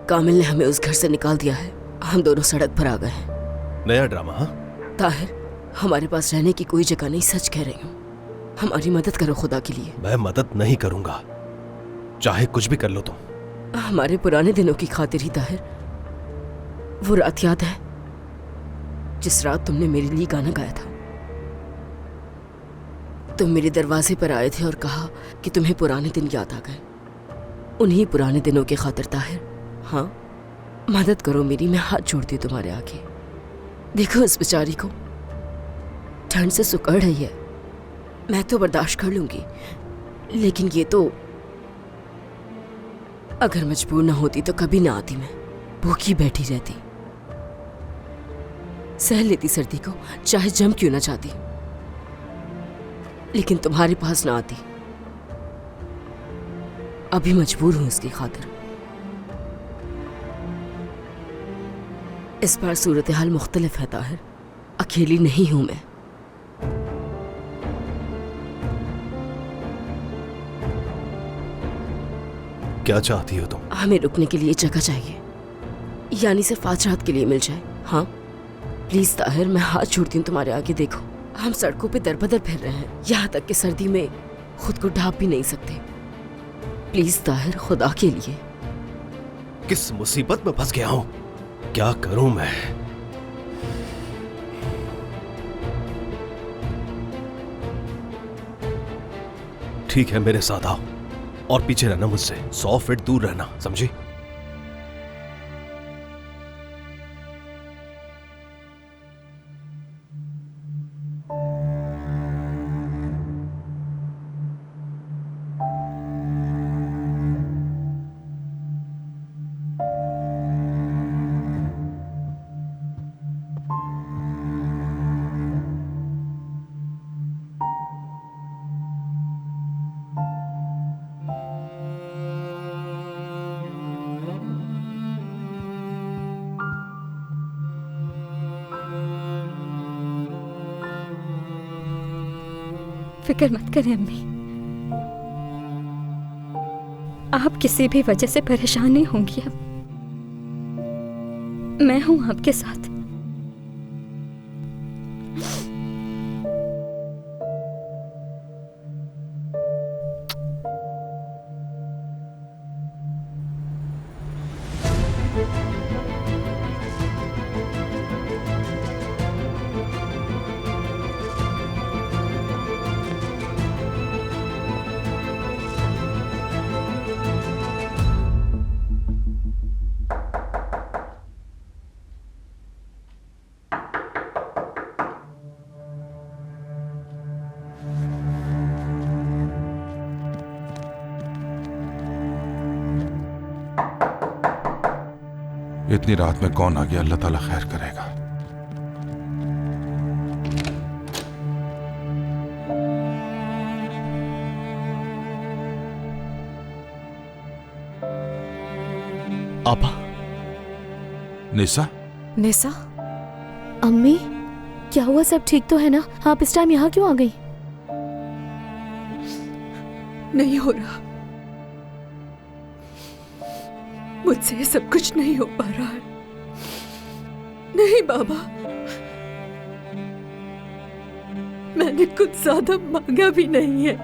कामिल ने हमें उस घर से निकाल दिया है। हम दोनों सड़क पर आ गए हैं। नया ड्रामा? हाँ ताहिर, हमारे पास रहने की कोई जगह नहीं, सच कह रही हूँ। हमारी मदद करो खुदा के लिए। मैं मदद नहीं करूंगा, चाहे कुछ भी कर लो तुम। हमारे पुराने दिनों की खातिर ही ताहिर। वो रात याद है जिस रात तुमने मेरे लिए गाना गाया था? तुम मेरे दरवाजे पर आए थे और कहा कि तुम्हें पुराने दिन याद आ गए। उन्हीं पुराने दिनों के खातिर ताहिर, हाँ, मदद करो मेरी। मैं हाथ जोड़ती हूँ तुम्हारे आगे। देखो इस बेचारी को, ठंड से सुकड़ रही है। मैं तो बर्दाश्त कर लूंगी, लेकिन ये तो, अगर मजबूर ना होती तो कभी ना आती। मैं भूखी बैठी रहती, सह लेती सर्दी को, चाहे जम क्यों ना चाहती, लेकिन तुम्हारे पास ना आती। अभी मजबूर हूं इसकी खातिर। इस बार सूरत हाल मुख्तलिफ है ताहिर, अकेली नहीं हूं मैं। क्या चाहती हो तुम? हमें रुकने के लिए जगह चाहिए, यानी सिर्फ 5 रात के लिए मिल जाए। हाँ प्लीज ताहिर, मैं हाथ जोड़ती हूँ तुम्हारे आगे। देखो हम सड़कों पे दरबदर फिर रहे हैं, यहाँ तक कि सर्दी में खुद को ढांप भी नहीं सकते। प्लीज ताहिर, खुदा के लिए। किस मुसीबत में फंस गया हूं? क्या करूं मैं? ठीक है, मेरे साथ आओ और पीछे रहना मुझसे, 100 फीट दूर रहना, समझी? फिक्र मत करें अम्मी, आप किसी भी वजह से परेशान नहीं होंगी। अब मैं हूं आपके साथ। इतनी रात में कौन आ गया? अल्लाह ताला खैर करेगा। आपा। निसा? निसा? अम्मी, क्या हुआ? सब ठीक तो है ना? आप इस टाइम यहाँ क्यों आ गई? नहीं हो रहा, मुझसे ये सब कुछ नहीं हो पा रहा है। नहीं बाबा, मैंने कुछ ज्यादा मांगा भी नहीं है,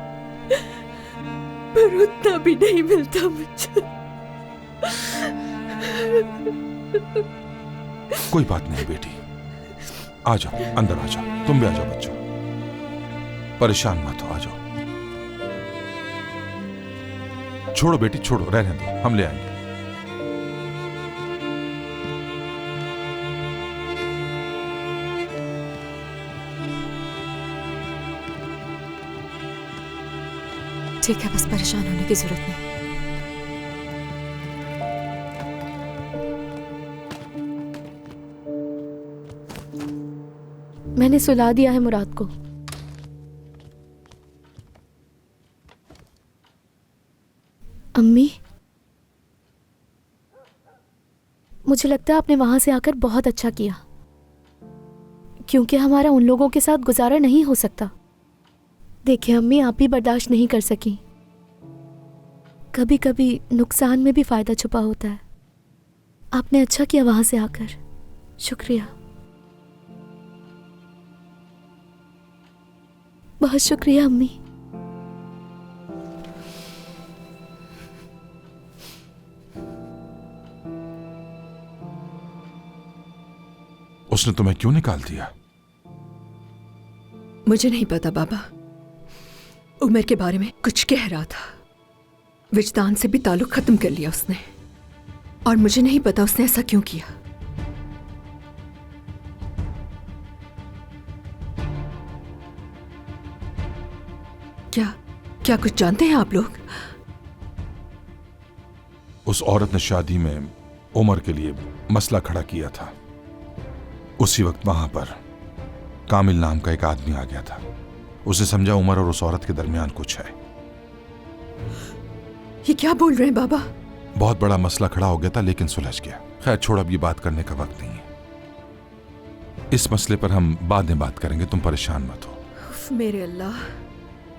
पर उतना भी नहीं मिलता मुझे। कोई बात नहीं बेटी, आ जाओ, अंदर आ जाओ। तुम भी आ जाओ बच्चों, परेशान मत हो, आ जाओ। छोड़ो बेटी, छोड़ो, रहने दो, हम ले आएंगे। ठीक है, बस परेशान होने की जरूरत नहीं। मैंने सुला दिया है मुराद को। अम्मी, मुझे लगता है आपने वहां से आकर बहुत अच्छा किया, क्योंकि हमारा उन लोगों के साथ गुजारा नहीं हो सकता। देखिए अम्मी, आप भी बर्दाश्त नहीं कर सकी। कभी कभी नुकसान में भी फायदा छुपा होता है। आपने अच्छा किया वहां से आकर। शुक्रिया, बहुत शुक्रिया अम्मी। उसने तुम्हें क्यों निकाल दिया? मुझे नहीं पता बाबा, उमर के बारे में कुछ कह रहा था। विजदान से भी ताल्लुक खत्म कर लिया उसने, और मुझे नहीं पता उसने ऐसा क्यों किया। क्या कुछ जानते हैं आप लोग? उस औरत ने शादी में उमर के लिए मसला खड़ा किया था। उसी वक्त वहां पर कामिल नाम का एक आदमी आ गया था। उसे समझा उमर और उस औरत के दरमियान कुछ है। ये क्या बोल रहे हैं बाबा? बहुत बड़ा मसला खड़ा हो गया था, लेकिन सुलझ गया। खैर छोड़, अब ये बात करने का वक्त नहीं है। इस मसले पर हम बाद में बात करेंगे, तुम परेशान मत हो। उफ, मेरे अल्लाह।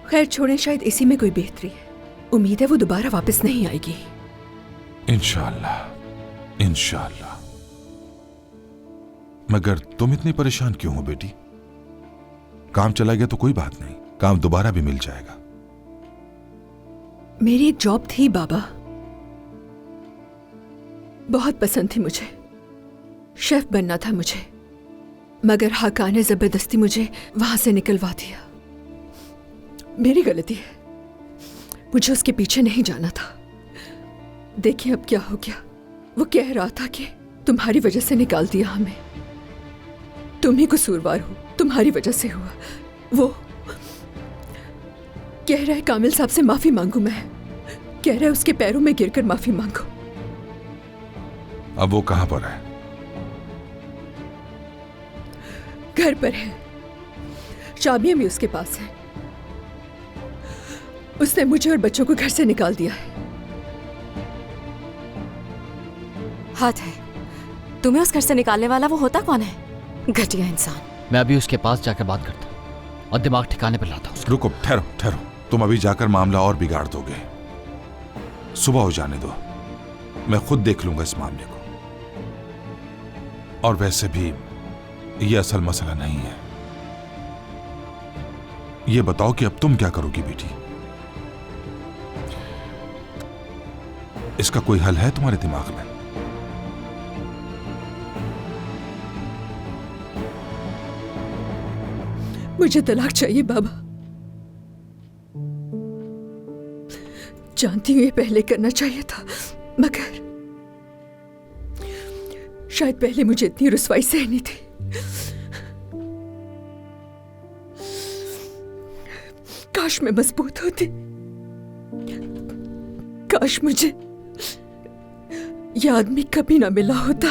खैर छोड़ें, शायद इसी में कोई बेहतरी है। उम्मीद है वो दोबारा वापस नहीं आएगी। इंशाअल्लाह, इंशाअल्लाह। मगर तुम इतनी परेशान क्यों हो बेटी? काम चला गया तो कोई बात नहीं, काम दोबारा भी मिल जाएगा। मेरी एक जॉब थी बाबा, बहुत पसंद थी मुझे। शेफ बनना था मुझे, मगर हाका ने जबरदस्ती मुझे वहां से निकलवा दिया। मेरी गलती है, मुझे उसके पीछे नहीं जाना था। देखिए अब क्या हो गया। वो कह रहा था कि तुम्हारी वजह से निकाल दिया हमें, तुम ही कसूरवार हो, तुम्हारी वजह से हुआ। वो कह रहा है कामिल साहब से माफी मांगू मैं, कह रहा है उसके पैरों में गिरकर माफी मांगो। अब वो कहां पर है? घर पर है, चाबियां भी उसके पास है। उसने मुझे और बच्चों को घर से निकाल दिया है। हाथ है, तुम्हें उस घर से निकालने वाला वो होता कौन है? घटिया इंसान। मैं अभी उसके पास जाकर बात करता हूँ और दिमाग ठिकाने पर लाता हूँ। रुको, ठहरो ठहरो। तुम अभी जाकर मामला और बिगाड़ दोगे। सुबह हो जाने दो, मैं खुद देख लूंगा इस मामले को। और वैसे भी ये असल मसला नहीं है। ये बताओ कि अब तुम क्या करोगी बेटी? इसका कोई हल है तुम्हारे दिमाग में? मुझे तलाक चाहिए बाबा। जानती हूं ये पहले करना चाहिए था, मगर शायद पहले मुझे इतनी रुसवाई सहनी थी। काश मैं मजबूत होती, काश मुझे यह आदमी कभी ना मिला होता।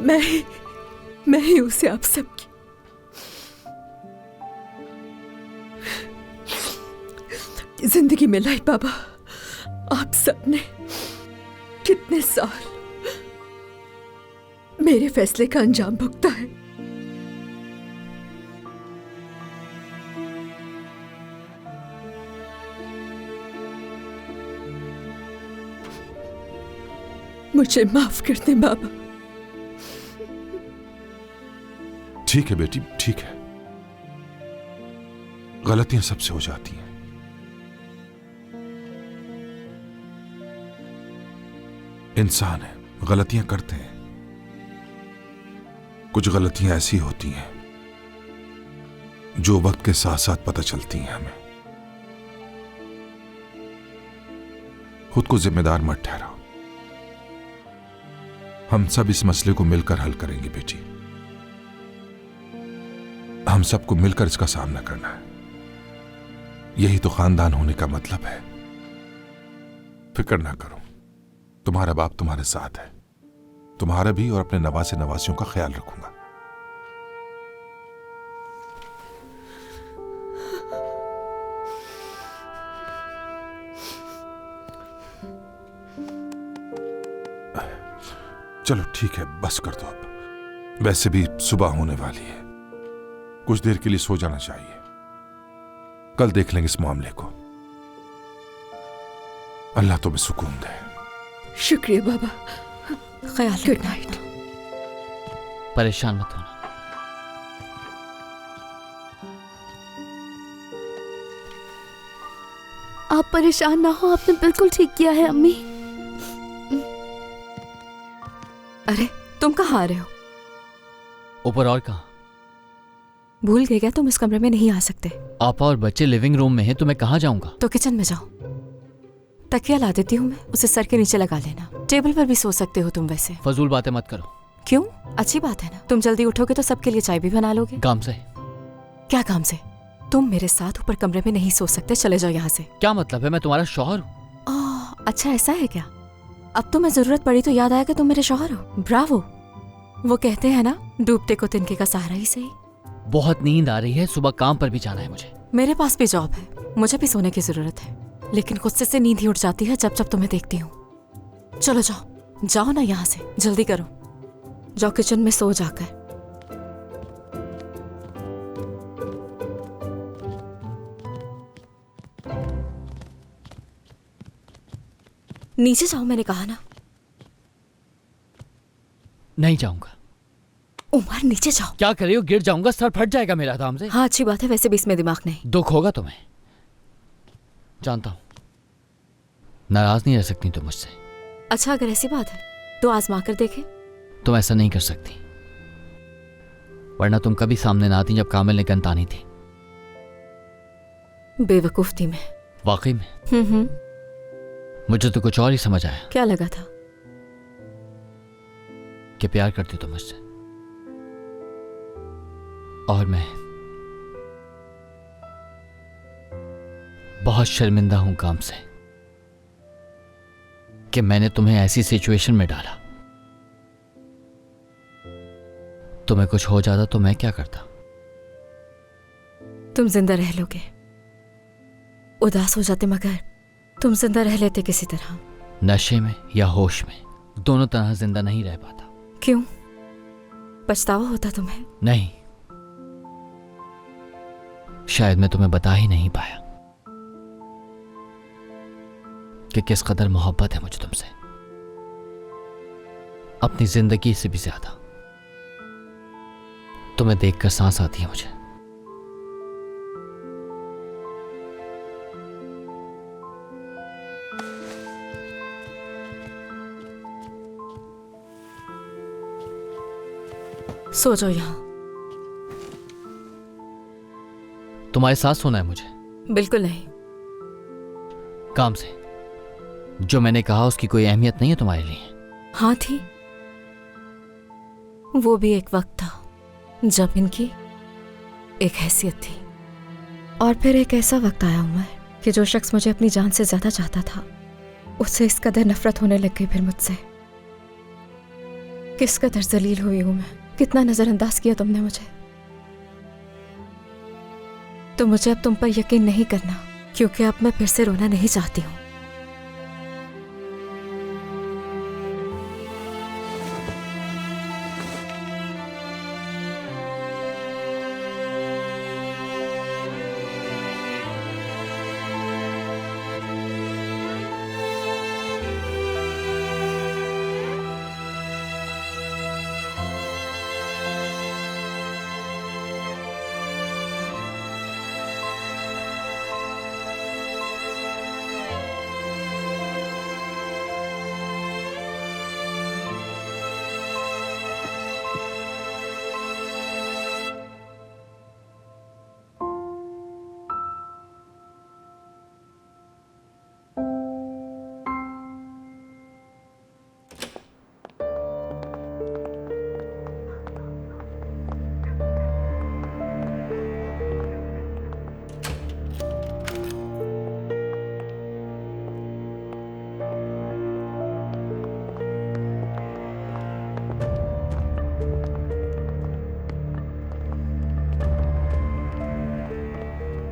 मैं ही उसे आप सबकी जिंदगी में लाई बाबा। आप सबने कितने साल मेरे फैसले का अंजाम भुगता है। मुझे माफ कर दे बाबा। ठीक है बेटी, ठीक है। गलतियां सबसे हो जाती हैं। इंसान है, गलतियां करते हैं। कुछ गलतियां ऐसी होती हैं जो वक्त के साथ साथ पता चलती हैं हमें। खुद को जिम्मेदार मत ठहराओ। हम सब इस मसले को मिलकर हल करेंगे बेटी। हम सबको मिलकर इसका सामना करना है। यही तो खानदान होने का मतलब है। फिक्र ना करो, तुम्हारा बाप तुम्हारे साथ है। तुम्हारा भी और अपने नवासे नवासियों का ख्याल रखूंगा। चलो ठीक है, बस कर दो अब। वैसे भी सुबह होने वाली है, कुछ देर के लिए सो जाना चाहिए। कल देख लेंगे इस मामले को। अल्लाह तुम्हें सुकून दे। शुक्रिया बाबा, ख्याल गुड नाइट। परेशान मत होना। आप परेशान ना हो, आपने बिल्कुल ठीक किया है अम्मी। अरे तुम कहाँ आ रहे हो? ऊपर और कहाँ? भूल गए क्या तुम इस कमरे में नहीं आ सकते? आपा और बच्चे लिविंग रूम में हैं, तो मैं कहाँ जाऊंगा? तो किचन में जाओ। तकिया ला देती हूँ मैं, उसे सर के नीचे लगा लेना। टेबल पर भी सो सकते हो तुम वैसे। फजूल बातें मत करो। क्यों? अच्छी बात है ना। तुम जल्दी उठोगे तो सबके लिए चाय भी बना लोगे। काम से। क्या काम से? तुम मेरे साथ ऊपर कमरे में नहीं सो सकते, चले जाओ यहाँ से। क्या मतलब है? मैं तुम्हारा शौहर हूँ। ओह अच्छा ऐसा है क्या? अब तुम्हें जरूरत पड़ी तो याद आया कि तुम मेरे शौहर हो। ब्रावो। वो कहते हैं ना, डूबते को तिनके का सहारा ही सही। बहुत नींद आ रही है, सुबह काम पर भी जाना है मुझे। मेरे पास भी जॉब है, मुझे भी सोने की जरूरत है, लेकिन गुस्से से नींद ही उठ जाती है जब जब तुम्हें देखती हूँ। चलो जाओ, जाओ ना यहाँ से, जल्दी करो। जाओ किचन में सो जाकर। नीचे जाओ, मैंने कहा ना। नहीं जाऊंगा। उमर नीचे जाओ। क्या कर रही हो? गिर जाऊंगा, सर फट जाएगा मेरा आराम से। हाँ अच्छी बात है, वैसे भी इसमें दिमाग नहीं। दुख होगा तुम्हें, जानता हूं। नाराज नहीं रह सकती तुम मुझसे। अच्छा अगर ऐसी बात है तो आजमा कर देखे। तुम ऐसा नहीं कर सकती, वरना तुम कभी सामने ना आती जब कामिल ने गन तानी थी। बेवकूफ थी मैं। वाकई में मुझे तो कुछ और ही समझ आया। क्या लगा था? कि प्यार करती तुम मुझसे, और मैं बहुत शर्मिंदा हूं काम से कि मैंने तुम्हें ऐसी सिचुएशन में डाला। तुम्हें कुछ हो जाता तो मैं क्या करता? तुम जिंदा रह लोगे। उदास हो जाते मगर तुम जिंदा रह लेते किसी तरह। नशे में या होश में, दोनों तरह जिंदा नहीं रह पाता। क्यों? पछतावा होता तुम्हें? नहीं, शायद मैं तुम्हें बता ही नहीं पाया कि किस कदर मोहब्बत है मुझे तुमसे, अपनी जिंदगी से भी ज्यादा। तुम्हें देखकर सांस आती है मुझे। सो जाओ यहाँ। तुम्हारे साथ सोना है मुझे? बिल्कुल नहीं। काम से जो मैंने कहा उसकी कोई अहमियत नहीं है तुम्हारे लिए? हाँ थी, वो भी एक वक्त था जब इनकी एक हैसियत थी, और फिर एक ऐसा वक्त आया हुआ है कि जो शख्स मुझे अपनी जान से ज्यादा चाहता था उससे इस कदर नफरत होने लग गई फिर मुझसे। किस कदर जलील हुई हूं मैं, कितना नजरअंदाज किया तुमने मुझे। तो मुझे अब तुम पर यकीन नहीं करना, क्योंकि अब मैं फिर से रोना नहीं चाहती हूं।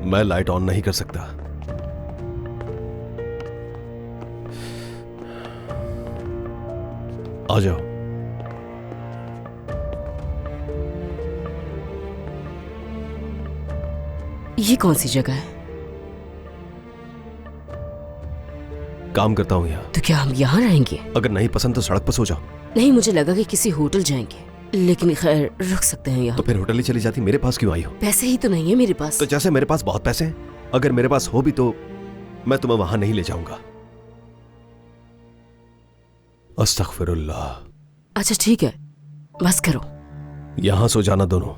मैं लाइट ऑन नहीं कर सकता। आ जाओ। ये कौन सी जगह है? काम करता हूं यहां। तो क्या हम यहाँ रहेंगे? अगर नहीं पसंद तो सड़क पर सो जाओ। नहीं, मुझे लगा कि किसी होटल जाएंगे, लेकिन खैर रुक सकते हैं यहाँ। तो फिर होटल ही चली जाती, मेरे पास क्यों आई हो? पैसे ही तो नहीं है मेरे पास। तो जैसे मेरे पास बहुत पैसे हैं, अगर मेरे पास हो भी तो मैं तुम्हें वहां नहीं ले जाऊंगा। अस्तगफिरुल्लाह। अच्छा ठीक है, बस करो। यहां सो जाना दोनों,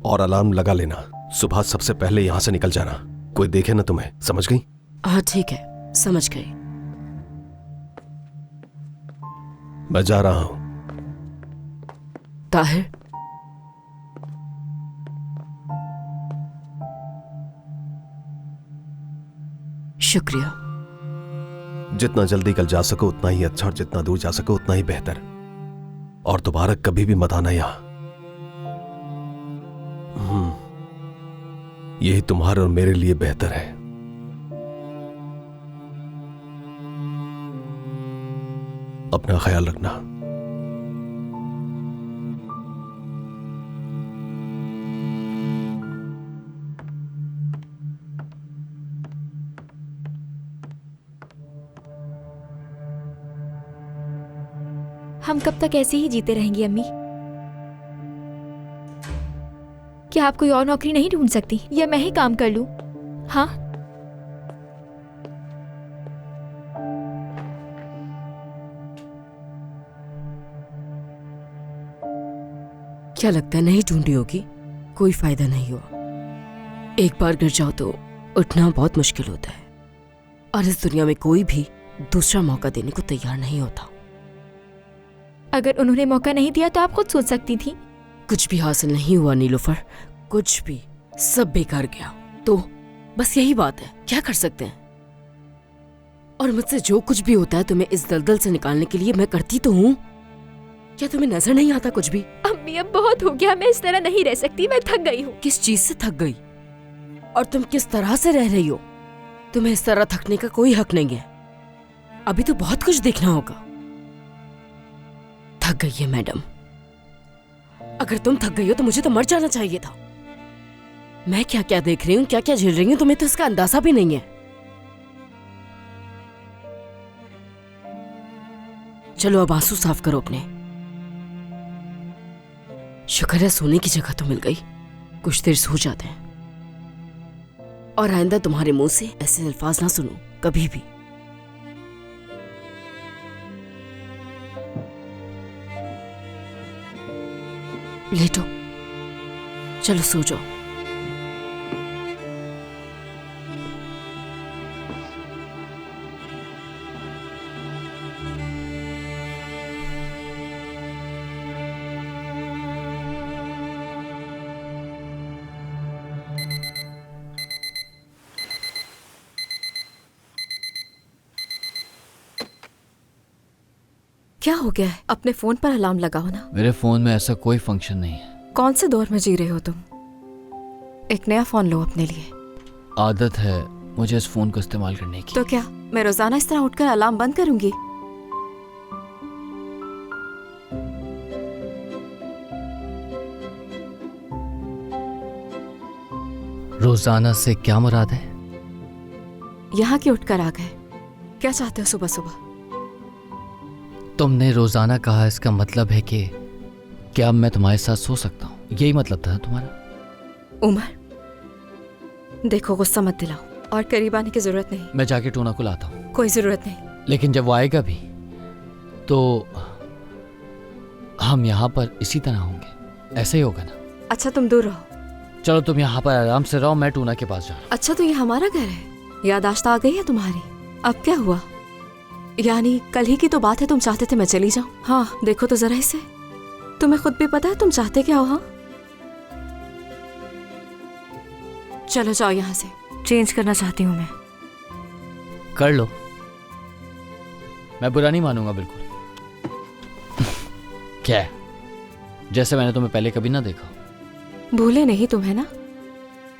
और अलार्म लगा लेना। सुबह सबसे पहले यहां से निकल जाना, कोई देखे ना तुम्हें, समझ गई? हाँ ठीक है, समझ गई। मैं जा रहा हूं। ताहिर, शुक्रिया। जितना जल्दी कल जा सको उतना ही अच्छा, और जितना दूर जा सको उतना ही बेहतर। और दोबारा कभी भी मत आना यहां। यही तुम्हारे और मेरे लिए बेहतर है। अपना ख्याल रखना। हम कब तक ऐसे ही जीते रहेंगे अम्मी? क्या आप कोई और नौकरी नहीं ढूंढ सकती, या मैं ही काम कर लूं? हाँ, क्या लगता है नहीं ढूंढी होगी? कोई फायदा नहीं हुआ। एक बार गिर जाओ तो उठना बहुत मुश्किल होता है, और इस दुनिया में कोई भी दूसरा मौका देने को तैयार नहीं होता। अगर उन्होंने मौका नहीं दिया तो आप खुद सोच सकती थी। कुछ भी हासिल नहीं हुआ नीलोफर, कुछ भी, सब बेकार गया। तो बस यही बात है, क्या कर सकते हैं? और मुझसे जो कुछ भी होता है तुम्हें इस दलदल से निकालने के लिए मैं करती तो हूँ। क्या तुम्हें नजर नहीं आता कुछ भी? अम्मी अब बहुत हो गया, मैं इस तरह नहीं रह सकती, मैं थक गई हूँ। किस चीज से थक गई? और तुम किस तरह से रह रही हो? तुम्हें इस तरह थकने का कोई हक नहीं है। अभी तो बहुत कुछ देखना होगा। थक गई है मैडम। अगर तुम थक गई हो तो मुझे तो मर जाना चाहिए था। मैं क्या क्या देख रही हूँ, क्या क्या झेल रही हूँ, तुम्हें तो इसका अंदाजा भी नहीं है। चलो अब आंसू साफ करो अपने। शुक्र है सोने की जगह तो मिल गई, कुछ देर सो जाते हैं। और आइंदा तुम्हारे मुंह से ऐसे अल्फाज ना सुनो कभी भी। लेटो, चलो सो जाओ। क्या हो गया है? अपने फोन पर अलार्म लगाओ ना। मेरे फोन में ऐसा कोई फंक्शन नहीं है। कौन से दौर में जी रहे हो तुम? एक नया फोन लो अपने लिए। आदत है मुझे इस फोन को इस्तेमाल करने की। तो क्या मैं रोजाना इस तरह उठकर अलार्म बंद करूंगी? रोजाना से क्या मुराद है? यहाँ की उठकर आ गए, क्या चाहते हो सुबह सुबह? तुमने रोजाना कहा, इसका मतलब है कि क्या अब मैं तुम्हारे साथ सो सकता हूँ? यही मतलब था तुम्हारा? उमर देखो, गुस्सा मत दिलाओ और करीब आने की जरूरत नहीं। मैं जाके टूना को लाता हूँ। कोई जरूरत नहीं। लेकिन जब वो आएगा भी तो हम यहाँ पर इसी तरह होंगे, ऐसे ही होगा ना? अच्छा तुम दूर रहो। चलो तुम यहाँ पर आराम से रहो, मैं टूना के पास जा रहा हूँ। अच्छा तो ये हमारा घर है? याददाश्त आ गई है तुम्हारी? अब क्या हुआ? यानी कल ही की तो बात है, तुम चाहते थे मैं चली जाऊं। हाँ देखो तो जरा इसे, तुम्हें खुद भी पता है तुम चाहते क्या हो। हाँ चलो जाओ यहाँ से, चेंज करना चाहती हूँ मैं। कर लो, मैं बुरा नहीं मानूंगा बिल्कुल। क्या है, जैसे मैंने तुम्हें पहले कभी ना देखा। भूले नहीं तुम्हें ना,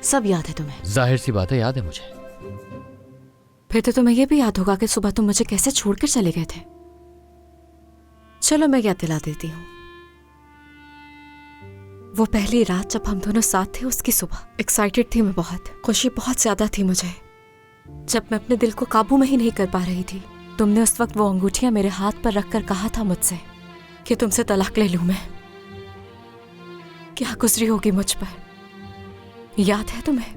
सब याद है तुम्हें। जाहिर सी बात है, याद है मुझे। फिर तो तुम्हें यह भी याद होगा कि सुबह तुम मुझे कैसे छोड़कर चले गए थे। चलो मैं याद दिला देती हूँ। वो पहली रात जब हम दोनों साथ थे, उसकी सुबह। एक्साइटेड थी मैं बहुत, खुशी बहुत ज्यादा थी मुझे, जब मैं अपने दिल को काबू में ही नहीं कर पा रही थी। तुमने उस वक्त वो अंगूठियां मेरे हाथ पर रखकर कहा था मुझसे कि तुमसे तलाक ले लूं मैं। क्या गुजरी होगी मुझ पर, याद है तुम्हें?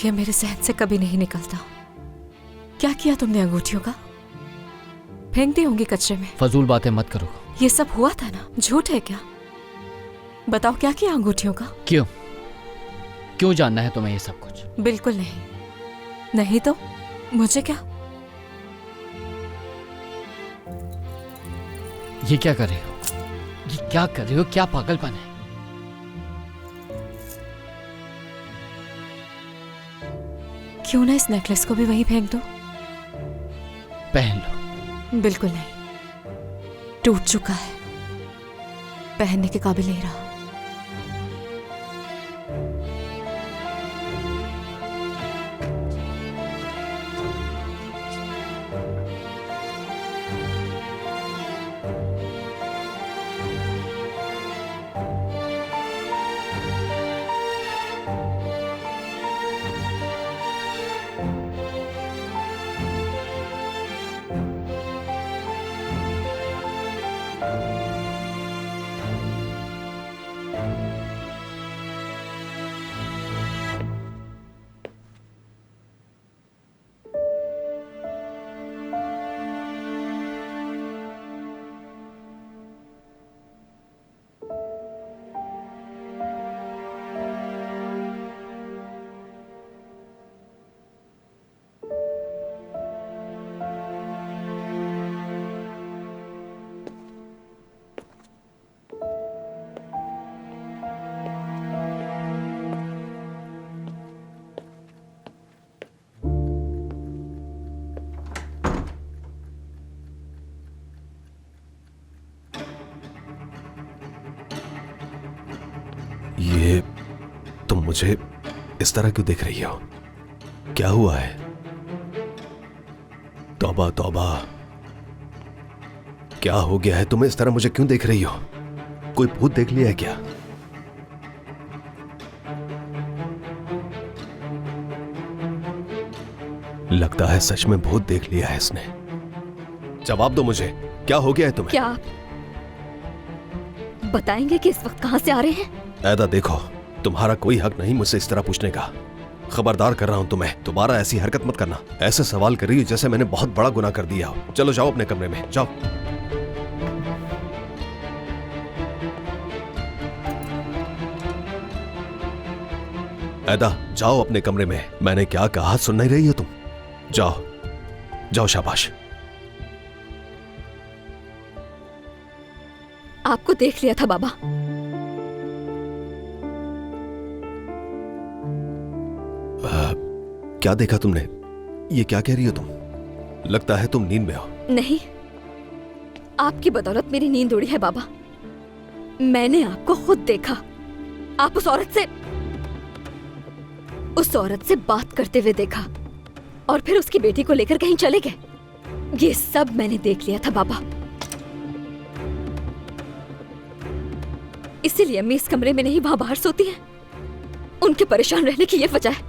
यह मेरे जहन से कभी नहीं निकलता। क्या किया तुमने अंगूठियों का? फेंक दी होंगी कचरे में। फजूल बातें मत करो। ये सब हुआ था ना? झूठ है क्या? बताओ क्या किया अंगूठियों का? क्यों क्यों जानना है तुम्हें ये सब कुछ? बिल्कुल नहीं। नहीं तो मुझे क्या? ये क्या कर रही हो? ये क्या कर रही हो? क्या पागलपन है? क्यों ना इस नेकलेस को भी वहीं फेंक दो? पहन लो। बिल्कुल नहीं, टूट चुका है, पहनने के काबिल नहीं रहा। ये तुम मुझे इस तरह क्यों देख रही हो? क्या हुआ है? तौबा तौबा, क्या हो गया है? तुम इस तरह मुझे क्यों देख रही हो? कोई भूत देख लिया है क्या? लगता है सच में भूत देख लिया है इसने। जवाब दो मुझे, क्या हो गया है तुम्हें? क्या आप बताएंगे कि इस वक्त कहां से आ रहे हैं? ऐदा देखो, तुम्हारा कोई हक नहीं मुझसे इस तरह पूछने का। खबरदार कर रहा हूं तुम्हें, दोबारा ऐसी हरकत मत करना। ऐसे सवाल कर रही हो जैसे मैंने बहुत बड़ा गुनाह कर दिया हो। चलो जाओ अपने कमरे में, जाओ। ऐदा जाओ अपने कमरे में। मैंने क्या कहा सुन नहीं रही हो तुम? जाओ जाओ, शाबाश। आपको देख लिया था बाबा। क्या देखा तुमने? ये क्या कह रही हो तुम? लगता है तुम नींद में हो। नहीं, आपकी बदौलत मेरी नींद उड़ी है बाबा। मैंने आपको खुद देखा। आप उस औरत से बात करते हुए देखा और फिर उसकी बेटी को लेकर कहीं चले गए। ये सब मैंने देख लिया था बाबा। इसीलिए अम्मी इस कमरे में नहीं, वहां बाहर सोती हैं। उनके परेशान रहने की ये वजह है।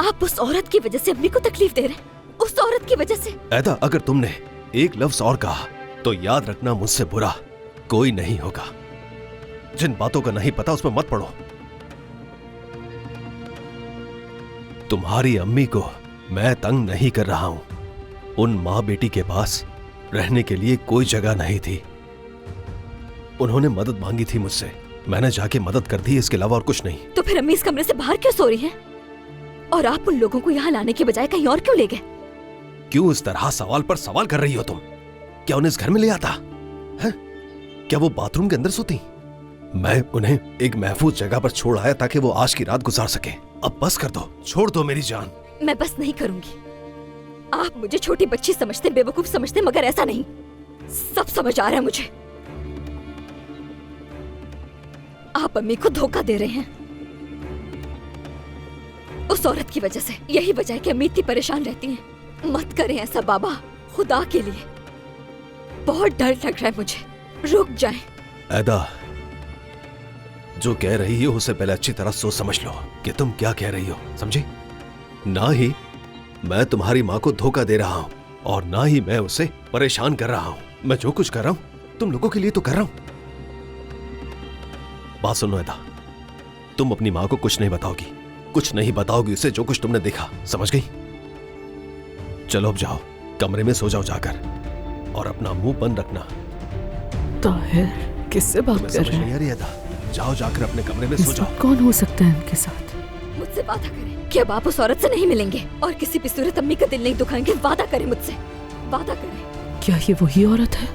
आप उस औरत की वजह से अम्मी को तकलीफ दे रहे हैं, उस औरत की वजह से। ऐदा अगर तुमने एक लफ्ज और कहा तो याद रखना, मुझसे बुरा कोई नहीं होगा। जिन बातों का नहीं पता उसमें मत पड़ो। तुम्हारी अम्मी को मैं तंग नहीं कर रहा हूं। उन माँ बेटी के पास रहने के लिए कोई जगह नहीं थी। उन्होंने मदद मांगी थी मुझसे, मैंने जाके मदद कर दी, इसके अलावा और कुछ नहीं। तो फिर अम्मी इस कमरे से बाहर क्यों सो रही हैं? और आप उन लोगों को यहाँ लाने के बजाय कहीं और क्यों ले गए? क्यों इस तरह सवाल पर सवाल कर रही हो तुम? क्या उन्हें इस घर में ले आता है? क्या वो बाथरूम के अंदर सोती? मैं उन्हें एक महफूज जगह पर छोड़ आया ताकि वो आज की रात गुजार सके। अब बस कर दो, छोड़ दो मेरी जान। मैं बस नहीं करूंगी। आप मुझे छोटी बच्ची समझते, बेवकूफ समझते, मगर ऐसा नहीं। सब समझ आ रहा है मुझे। आप अम्मी को धोखा दे रहे हैं उस औरत की वजह से। यही वजह है कि अम्मी इतनी परेशान रहती हैं। मत करें ऐसा बाबा, खुदा के लिए। बहुत डर लग रहा है मुझे। रुक जाएं। ऐदा, जो कह रही हो उसे पहले अच्छी तरह सोच समझ लो कि तुम क्या कह रही हो, समझी? ना ही मैं तुम्हारी माँ को धोखा दे रहा हूं और ना ही मैं उसे परेशान कर रहा हूं। मैं जो कुछ कर रहा हूं तुम लोगों के लिए तो कर रहा हूं। बात सुनो एदा, तुम अपनी मां को कुछ नहीं बताओगी, कुछ नहीं बताओगी उसे जो कुछ तुमने देखा, समझ गई? चलो अब जाओ, कमरे में सो जाओ जाकर, और अपना मुंह बंद रखना। ताहिर किससे बात कर समझ रहे नहीं हैं? आ रही एदा, जाओ जाकर अपने कमरे में इस सो जाओ। वक्त कौन हो सकता है उनके साथ? मुझसे वादा करें कि अब आप उस औरत से नहीं मिलेंगे और किसी भी सूरत अम्मी का दिल नहीं दुखाएंगे। वादा करें मुझसे, वादा करें। क्या ये वही औरत है?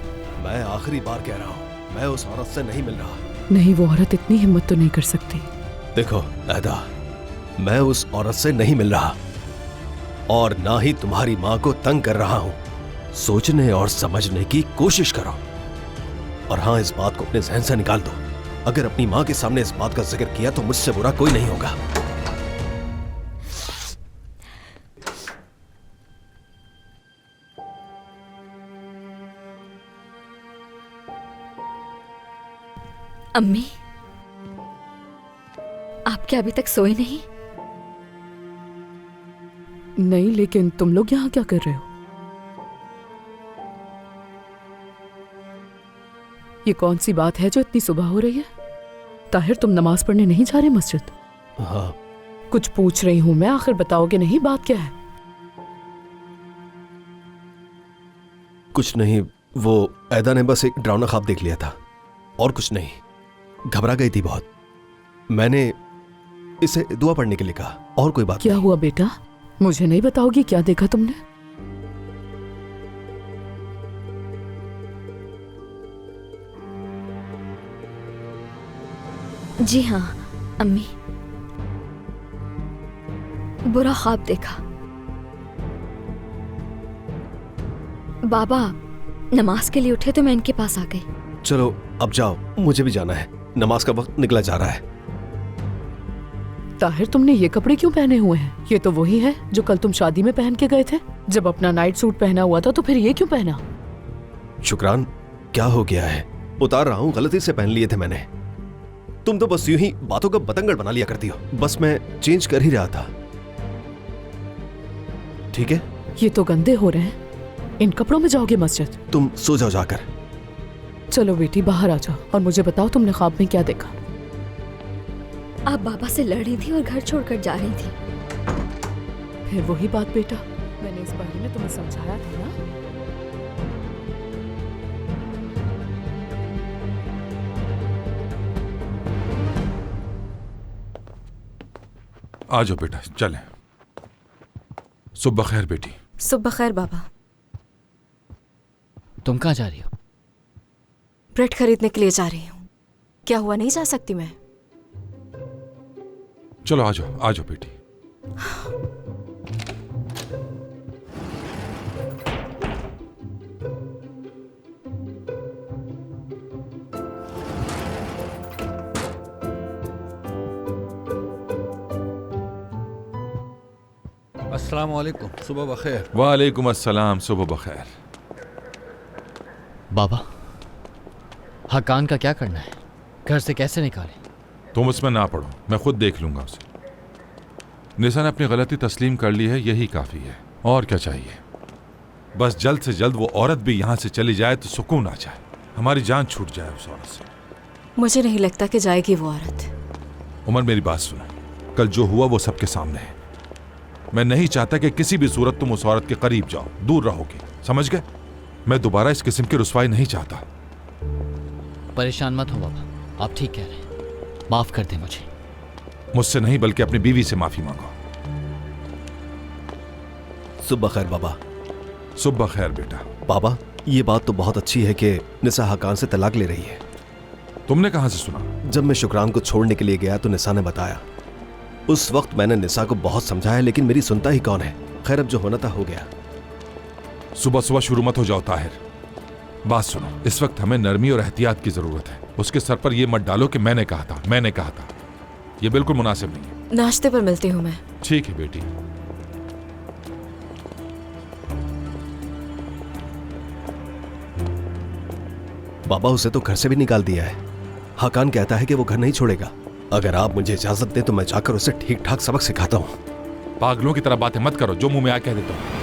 मैं आखिरी बार कह रहा हूं, मैं उस औरत से नहीं मिल रहा। नहीं, वो औरत इतनी हिम्मत तो नहीं कर सकती। देखो एदा, मैं उस औरत से नहीं मिल रहा और ना ही तुम्हारी मां को तंग कर रहा हूं। सोचने और समझने की कोशिश करो, और हाँ, इस बात को अपने जहन से निकाल दो, अगर अपनी मां के सामने इस बात का जिक्र किया तो मुझसे बुरा कोई नहीं होगा। अम्मी, आप क्या अभी तक सोए नहीं? नहीं, लेकिन तुम लोग यहाँ क्या कर रहे हो? ये कौन सी बात है जो इतनी सुबह हो रही है? ताहिर, तुम नमाज पढ़ने नहीं जा रहे मस्जिद? हाँ, कुछ पूछ रही हूँ मैं, आखिर बताओगे नहीं? बात क्या है? कुछ नहीं, वो एदा ने बस एक डरावना ख्वाब देख लिया था और कुछ नहीं। घबरा गई थी बहुत, मैंने इसे दुआ पढ़ने के लिए कहा, और कोई बात क्या हुआ बेटा? मुझे नहीं बताओगी क्या देखा तुमने? जी हाँ अम्मी, बुरा ख्वाब देखा। बाबा नमाज के लिए उठे तो मैं इनके पास आ गई। चलो अब जाओ, मुझे भी जाना है, नमाज का वक्त निकला जा रहा है। ताहिर, तुमने ये कपड़े क्यों पहने हुए हैं? ये तो वही है जो कल तुम शादी में पहन के गए थे। जब अपना नाइट सूट पहना हुआ था तो फिर ये क्यों पहना? शुक्रान, क्या हो गया है? उतार रहा हूं, गलती से पहन लिए थे मैंने। तुम तो बस यूं ही बातों का बतंगड़ बना लिया करती हो। बस मैं चेंज कर ही रहा था। ठीक है, ये तो गंदे हो रहे हैं। इन कपड़ों में जाओगे मस्जिद? तुम सो जाओ जाकर। चलो बेटी, बाहर आ जाओ और मुझे बताओ तुमने ख्वाब में क्या देखा? आप बाबा से लड़ रही थी और घर छोड़कर जा रही थी। फिर वही बात बेटा, मैंने इस बारे में तुम्हें समझाया था ना। आ जाओ बेटा, चलें। सुबह खैर बेटी। सुबह खैर बाबा। तुम कहाँ जा रही हो? ब्रेड खरीदने के लिए जा रही हूँ। क्या हुआ, नहीं जा सकती मैं? चलो आ जाओ, आ जाओ बेटी। अस्सलाम वालेकुम, सुबह बखैर। वालेकुम अस्सलाम, सुबह बखैर। बाबा, हकान का क्या करना है? घर से कैसे निकालें? तुम उसमें ना पढ़ो, मैं खुद देख लूंगा उसे। निसा ने अपनी गलती तस्लीम कर ली है, यही काफी है। और क्या चाहिए? बस जल्द से जल्द वो औरत भी यहां से चली जाए तो सुकून आ जाए, हमारी जान छूट जाए उस औरत से। मुझे नहीं लगता कि जाएगी वो औरत। उमर, मेरी बात सुनो, कल जो हुआ वो सबके सामने है। मैं नहीं चाहता कि किसी भी सूरत तुम उस औरत के करीब जाओ, दूर रहोगे, समझ गए? मैं दोबारा इस किस्म की रुसवाई नहीं चाहता। परेशान मत हो बाबा, आप ठीक कह रहे हैं। माफ कर दे मुझे। मुझसे नहीं बल्कि अपनी बीवी से माफी मांगो। सुबह खैर बाबा। सुबह खैर बेटा। बाबा, ये बात तो बहुत अच्छी है कि निसा हकान से तलाक ले रही है। तुमने कहां से सुना? जब मैं शुक्रान को छोड़ने के लिए गया तो निसा ने बताया। उस वक्त मैंने निसा को बहुत समझाया, लेकिन मेरी सुनता ही कौन है। खैर, अब जो होना था हो गया। सुबह सुबह शुरू मत हो जाओ ताहिर। बात सुनो, इस वक्त हमें नरमी और एहतियात की जरूरत है। उसके सर पर यह मत डालो कि मैंने कहा था, मैंने कहा था। यह बिल्कुल मुनासिब नहीं है। नाश्ते पर मिलती हूँ मैं। ठीक है बेटी। बाबा, उसे तो घर से भी निकाल दिया है। हकान कहता है कि वो घर नहीं छोड़ेगा। अगर आप मुझे इजाजत दें तो मैं जाकर उसे ठीक ठाक सबक सिखाता हूँ। पागलों की तरह बातें मत करो, जो मुंह में आ कह देता हूँ।